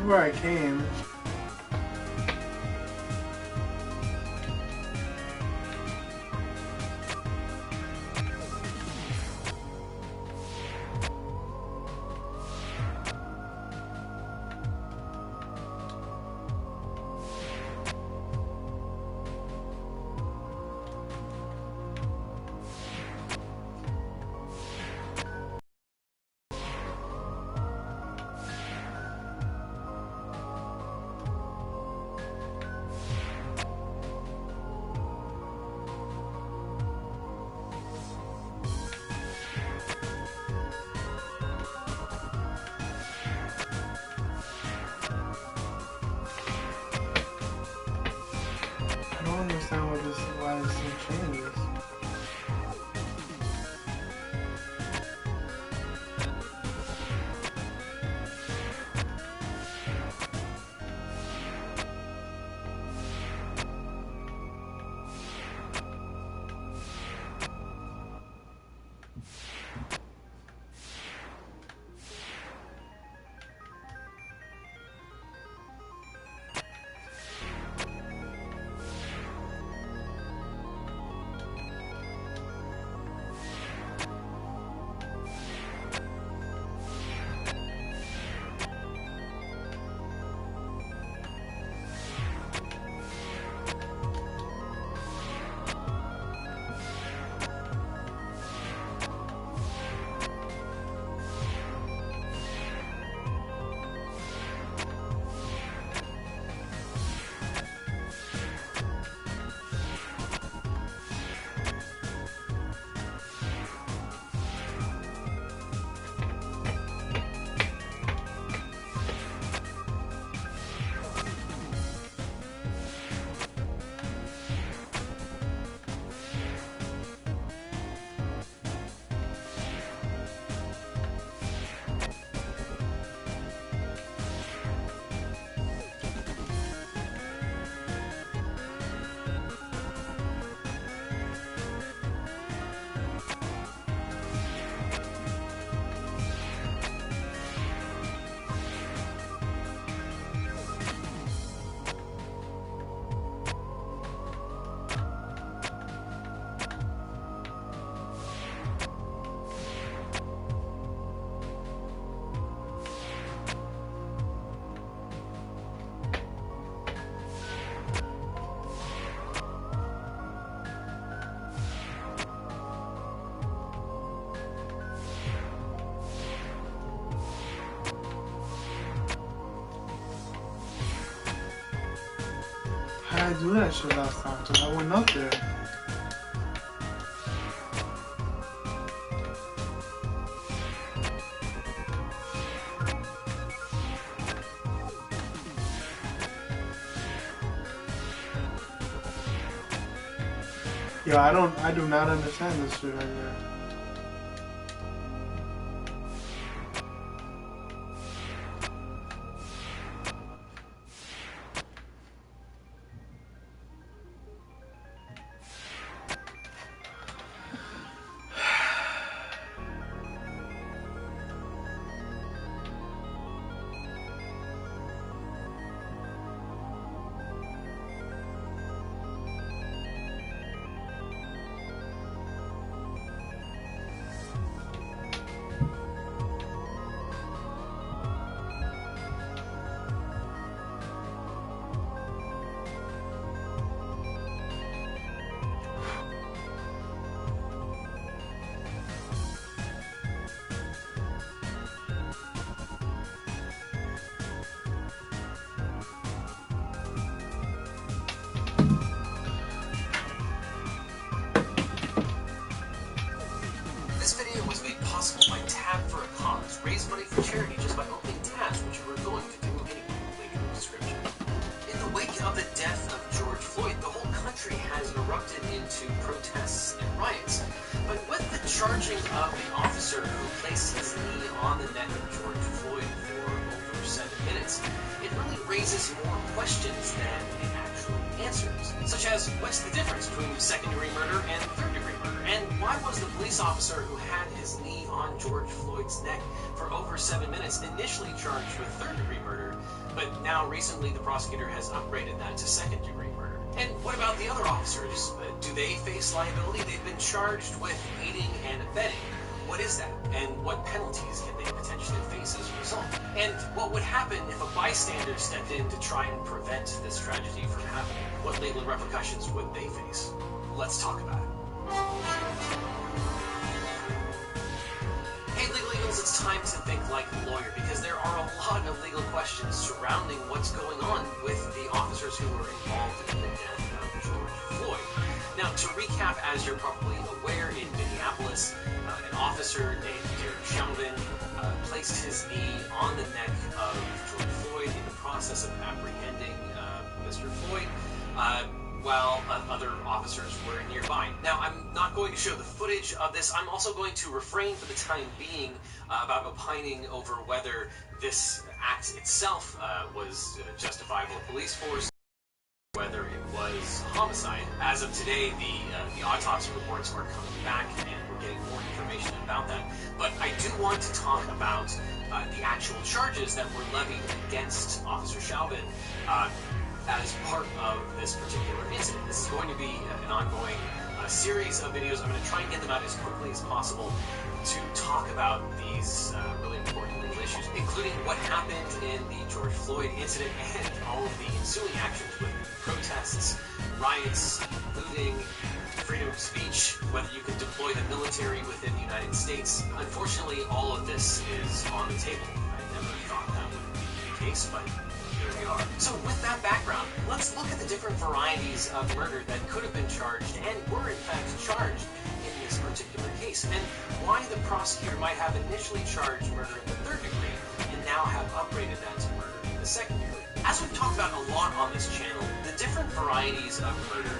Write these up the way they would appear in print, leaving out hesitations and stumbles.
where I came. I don't understand why this thing changes. How did I do that shit last time? Because I went up there. Yo, I do not understand this shit right here. This video was made possible by Tab for a Cause. Raise money for charity just by opening tabs, which we're going to do anyway. Link in the description. In the wake of the death of George Floyd, the whole country has erupted into protests and riots. But with the charging of the officer who placed his knee on the neck of George Floyd for over 7 minutes, it really raises more questions than it actually answers. Such as, what's the difference between second-degree murder and third-degree murder? And why was the police officer who had his knee on George Floyd's neck for over 7 minutes initially charged with third-degree murder, but now recently the prosecutor has upgraded that to second-degree murder? And what about the other officers? Do they face liability? They've been charged with aiding and abetting. What is that? And what penalties can they potentially face as a result? And what would happen if a bystander stepped in to try and prevent this tragedy from happening? What legal repercussions would they face? Let's talk about it. Hey Legal Eagles, it's time to think like a lawyer, because there are a lot of legal questions surrounding what's going on with the officers who were involved in the death of George Floyd. Now, to recap, as you're probably aware, in Minneapolis, an officer named Derek Chauvin placed his knee on the neck of George Floyd in the process of apprehending Mr. Floyd, while other officers were nearby. Now, I'm not going to show the footage of this. I'm also going to refrain for the time being about opining over whether this act itself was justifiable police force, whether it was homicide. As of today, the autopsy reports are coming back, and we're getting more information about that. But I do want to talk about the actual charges that were levied against Officer Chauvin as part of this particular incident. This is going to be an ongoing series of videos. I'm going to try and get them out as quickly as possible to talk about these really important legal issues, including what happened in the George Floyd incident and all of the ensuing actions with protests, riots, looting, freedom of speech, whether you can deploy the military within the United States. Unfortunately, all of this is on the table. I never thought that would be the case, but here we are. So with that background, let's look at the different varieties of murder that could have been charged and were in fact charged in this particular case, and why the prosecutor might have initially charged murder in the third degree and now have upgraded that to murder in the second degree. As we've talked about a lot on this channel, the different varieties of murder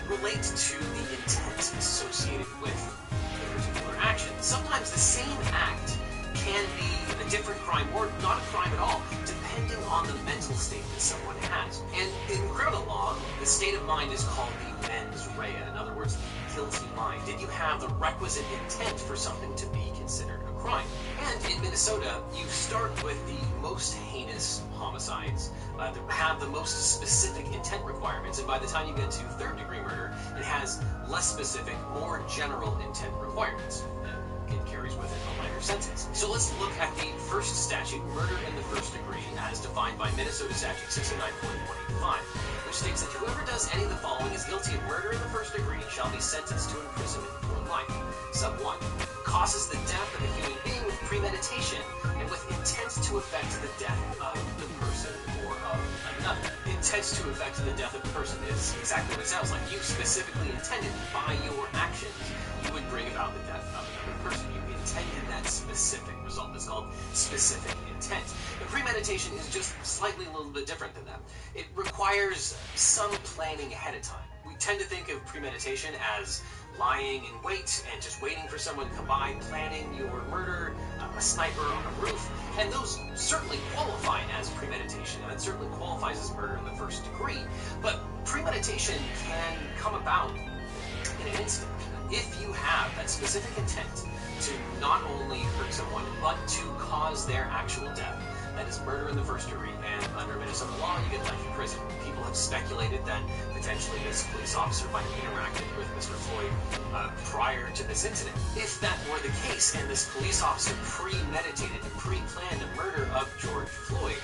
relate to the intent associated with the particular action. Sometimes the same act can be a different crime or not a crime at all, depending on the mental state that someone has. And in criminal law, the state of mind is called the mens rea. In other words, the guilty mind. Did you have the requisite intent for something to be considered a crime? And in Minnesota, you start with the most heinous homicides that have the most specific intent requirements, and by the time you get to third-degree murder, it has less specific, more general intent requirements. It carries with it a lighter sentence. So let's look at the first statute, murder in the first degree, as defined by Minnesota Statute 609.185, which states that whoever does any of the following is guilty of murder in the first degree and shall be sentenced to imprisonment for life. Sub 1. Causes the death of a human being with premeditation and with intent to effect the death of the person or of another. Intent to effect the death of a person is exactly what it sounds like. You specifically intended by your actions you would bring about the death of another person. You intended that specific result. It's called specific intent. The premeditation is just slightly a little bit different than that. It requires some planning ahead of time. We tend to think of premeditation as lying in wait and just waiting for someone to come by, planning your murder, a sniper on a roof, and those certainly qualify as premeditation, and it certainly qualifies as murder in the first degree, but premeditation can come about in an instant. If you have that specific intent to not only hurt someone, but to cause their actual death, that is murder in the first degree, and under Minnesota law, you get life in prison. People have speculated that potentially this police officer might have interacted with Mr. Floyd prior to this incident. If that were the case, and this police officer premeditated and pre-planned a murder of George Floyd,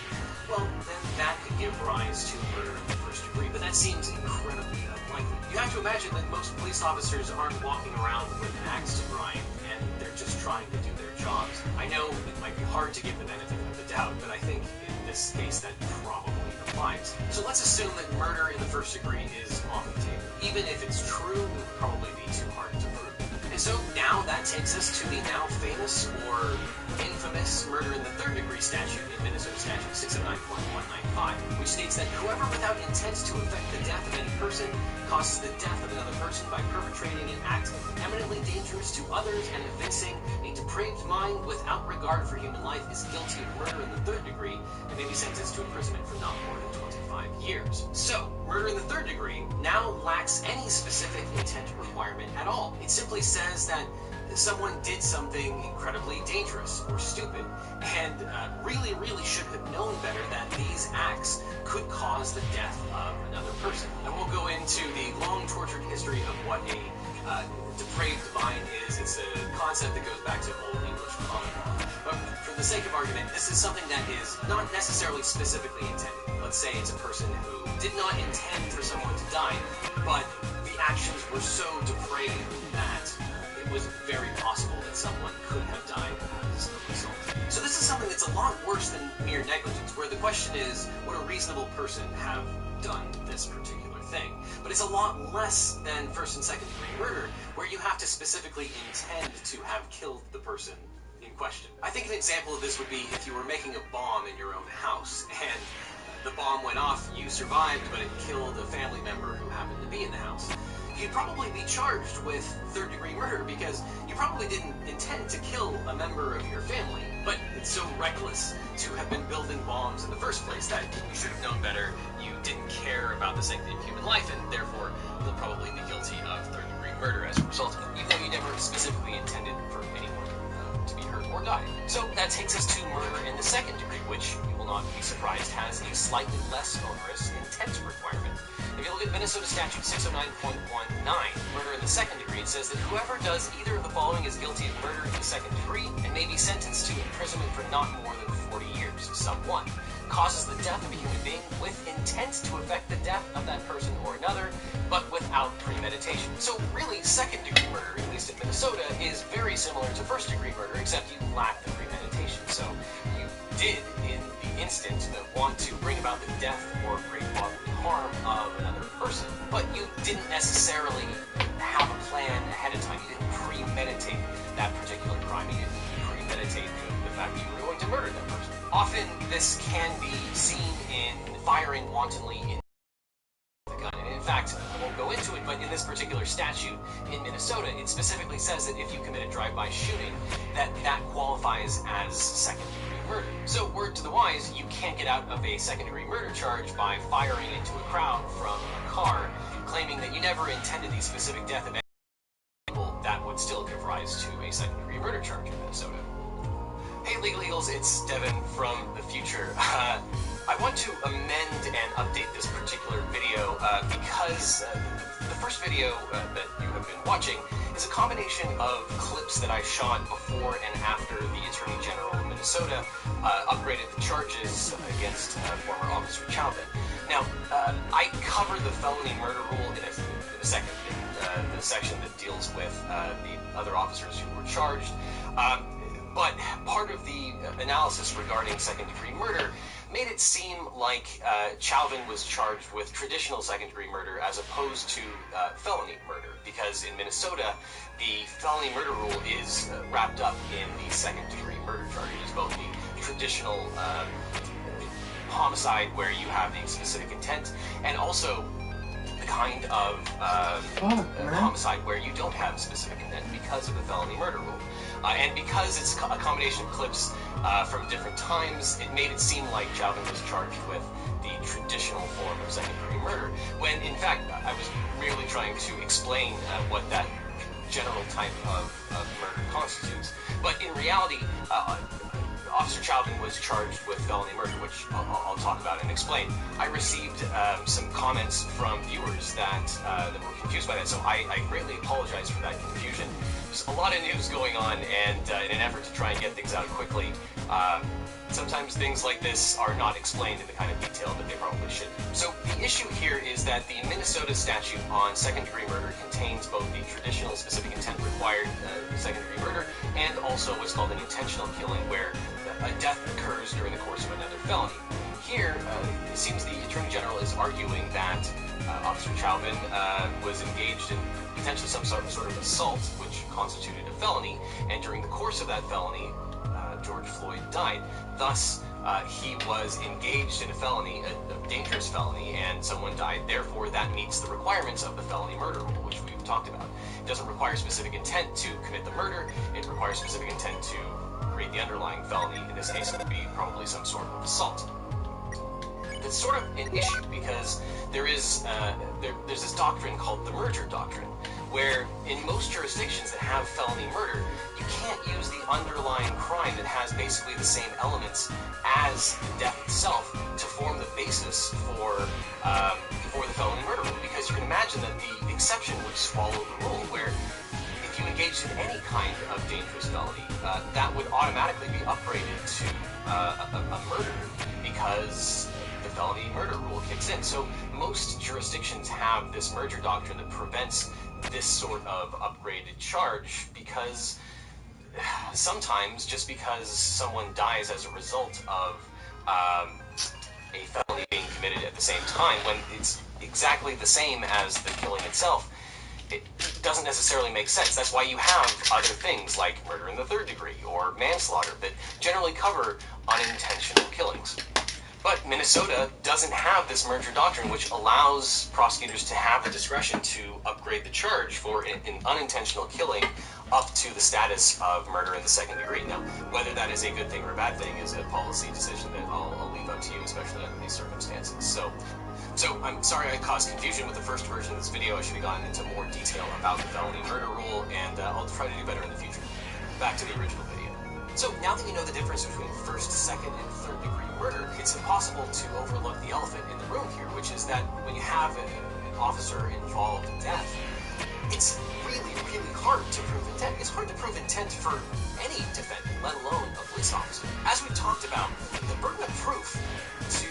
well, then that could give rise to murder in the first degree, but that seems incredibly unlikely. You have to imagine that most police officers aren't walking around with an axe to grind, and they're just trying to do their jobs. I know it might be hard to give the benefit of the doubt, but I think in this case that probably applies. So let's assume that murder in the first degree is off the table. Even if it's true, it would probably be too hard to prove. And so now that takes us to the now famous or infamous murder in the third degree statute in Minnesota Statute 609.195, which states that whoever without intent to effect the death of any person causes the death of another person by perpetrating an act eminently dangerous to others and evincing a depraved mind without regard for human life is guilty of murder in the third degree and may be sentenced to imprisonment for not more than 25 years. So, murder in the third degree now lacks any specific intent requirement at all. It simply says that someone did something incredibly dangerous or stupid and really should have known better that these acts could cause the death of another person. I won't go into the long tortured history of what a depraved mind is. It's a concept that goes back to Old English common law. But for the sake of argument, this is something that is not necessarily specifically intended. Let's say it's a person who did not intend for someone to die, but the actions were so depraved that it was very possible that someone could have died as a result. So this is something that's a lot worse than mere negligence, where the question is, would a reasonable person have done this particular thing? But it's a lot less than first and second degree murder, where you have to specifically intend to have killed the person in question. I think an example of this would be if you were making a bomb in your own house, and the bomb went off, you survived, but it killed a family member who happened to be in the house. You'd probably be charged with third-degree murder because you probably didn't intend to kill a member of your family, but it's so reckless to have been building bombs in the first place that you should have known better. You didn't care about the sanctity of human life, and therefore you'll probably be guilty of third-degree murder as a result of it, even though you never specifically intended for anyone to be hurt or die. So that takes us to murder in the second degree, which you will not be surprised has a slightly less onerous intent requirement. If you look at Minnesota Statute 609.19, murder in the second degree, it says that whoever does either of the following is guilty of murder in the second degree and may be sentenced to imprisonment for not more than 40 years. Sub 1. Causes the death of a human being with intent to effect the death of that person or another, but without premeditation. So really, second degree murder, at least in Minnesota, is very similar to first degree murder, except you lack the premeditation. So you did, in the instant, want to bring about the death or great bodily harm of another person, but you didn't necessarily have a plan ahead of time. You didn't premeditate that particular crime. You didn't premeditate the fact that you were going to murder that person. Often this can be seen in firing wantonly in the gun. And in fact, I won't go into it, but in this particular statute in Minnesota, it specifically says that if you commit a drive-by shooting, that qualifies as second-degree murder. So, word to the wise, you can't get out of a second-degree murder charge by firing into a crowd from a car, claiming that you never intended the specific death of any people. That would still give rise to a second-degree murder charge in Minnesota. Hey Legal Eagles, it's Devin from the future. I want to amend and update this particular video because the first video that you have been watching is a combination of clips that I shot before and after the Attorney General of Minnesota upgraded the charges against former Officer Chauvin. Now, I cover the felony murder rule in a second, in the section that deals with the other officers who were charged. But part of the analysis regarding second-degree murder made it seem like Chauvin was charged with traditional second-degree murder as opposed to felony murder, because in Minnesota, the felony murder rule is wrapped up in the second-degree murder charge. It is both the traditional homicide where you have the specific intent, and also the kind of homicide where you don't have specific intent because of the felony murder rule. And because it's a combination of clips from different times, it made it seem like Chauvin was charged with the traditional form of second-degree murder, when in fact I was merely trying to explain what that general type of murder constitutes. But in reality, Officer Chauvin was charged with felony murder, which I'll talk about and explain. I received some comments from viewers that were confused by that, so I greatly apologize for that confusion. There's a lot of news going on, and in an effort to try and get things out quickly, sometimes things like this are not explained in the kind of detail that they probably should be. So the issue here is that the Minnesota statute on second-degree murder contains both the traditional specific intent required second-degree murder and also what's called an intentional killing, where a death occurs during the course of another felony. Here, it seems the Attorney General is arguing that Officer Chauvin was engaged in potentially some sort of assault, which constituted a felony, and during the course of that felony, of George Floyd died. Thus, he was engaged in a felony, a dangerous felony, and someone died. Therefore, that meets the requirements of the felony murder rule, which we've talked about. It doesn't require specific intent to commit the murder. It requires specific intent to create the underlying felony. In this case, it would be probably some sort of assault. It's sort of an issue because there's this doctrine called the merger doctrine, where in most jurisdictions that have felony murder, you can't use the underlying crime that has basically the same elements as the death itself to form the basis for the felony murder rule, because you can imagine that the exception would swallow the rule, where if you engaged in any kind of dangerous felony, that would automatically be upgraded to a murder, because the felony murder rule kicks in. So most jurisdictions have this merger doctrine that prevents this sort of upgraded charge, because sometimes just because someone dies as a result of a felony being committed at the same time, when it's exactly the same as the killing itself, it doesn't necessarily make sense. That's why you have other things like murder in the third degree or manslaughter that generally cover unintentional killings. But Minnesota doesn't have this merger doctrine, which allows prosecutors to have the discretion to upgrade the charge for an unintentional killing up to the status of murder in the second degree. Now, whether that is a good thing or a bad thing is a policy decision that I'll leave up to you, especially under these circumstances. So I'm sorry I caused confusion with the first version of this video. I should have gone into more detail about the felony murder rule, and I'll try to do better in the future. Back to the original video. So now that you know the difference between first, second, and third degree murder, it's impossible to overlook the elephant in the room here, which is that when you have an officer involved in death, it's really, really hard to prove intent. It's hard to prove intent for any defendant, let alone a police officer. As we talked about, the burden of proof to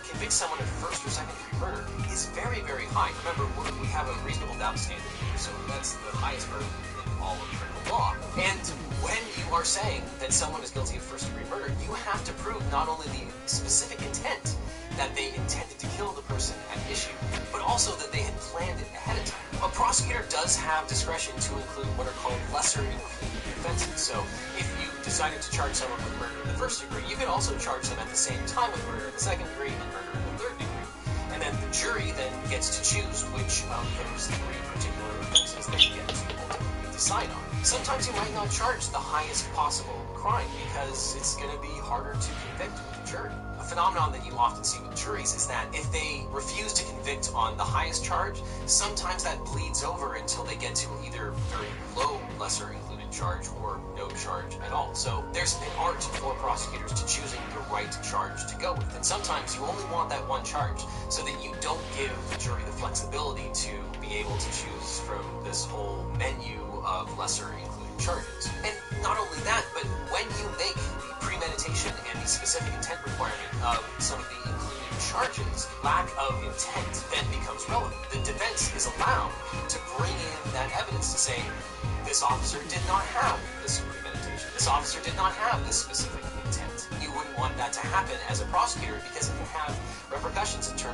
convict someone of first or second degree murder is very, very high. Remember, we have a reasonable doubt standard here, so that's the highest burden in all of criminal law. And when you are saying that someone is guilty of first degree murder, you have to prove not only the specific intent that they intended to kill the person at issue, but also that they had planned it ahead of time. A prosecutor does have discretion to include what are called lesser included offenses. So if you decided to charge someone with murder in the first degree, you could also charge them at the same time with murder in the second degree and murder in the third degree. And then the jury then gets to choose which of those three particular offenses they get to ultimately decide on. Sometimes you might not charge the highest possible crime because it's going to be harder to convict with the jury. A phenomenon that you often see with juries is that if they refuse to convict on the highest charge, sometimes that bleeds over until they get to either very low lesser included charge or no charge at all. So there's an art for prosecutors to choosing the right charge to go with. And sometimes you only want that one charge so that you don't give the jury the flexibility to be able to choose from this whole menu of lesser included charges. And not only that, but when you make the premeditation and the specific intent requirement of some of the included charges, lack of intent then becomes relevant. The defense is allowed to bring in that evidence to say, this officer did not have this premeditation. This officer did not have this specific intent. You wouldn't want that to happen as a prosecutor because it can have repercussions in terms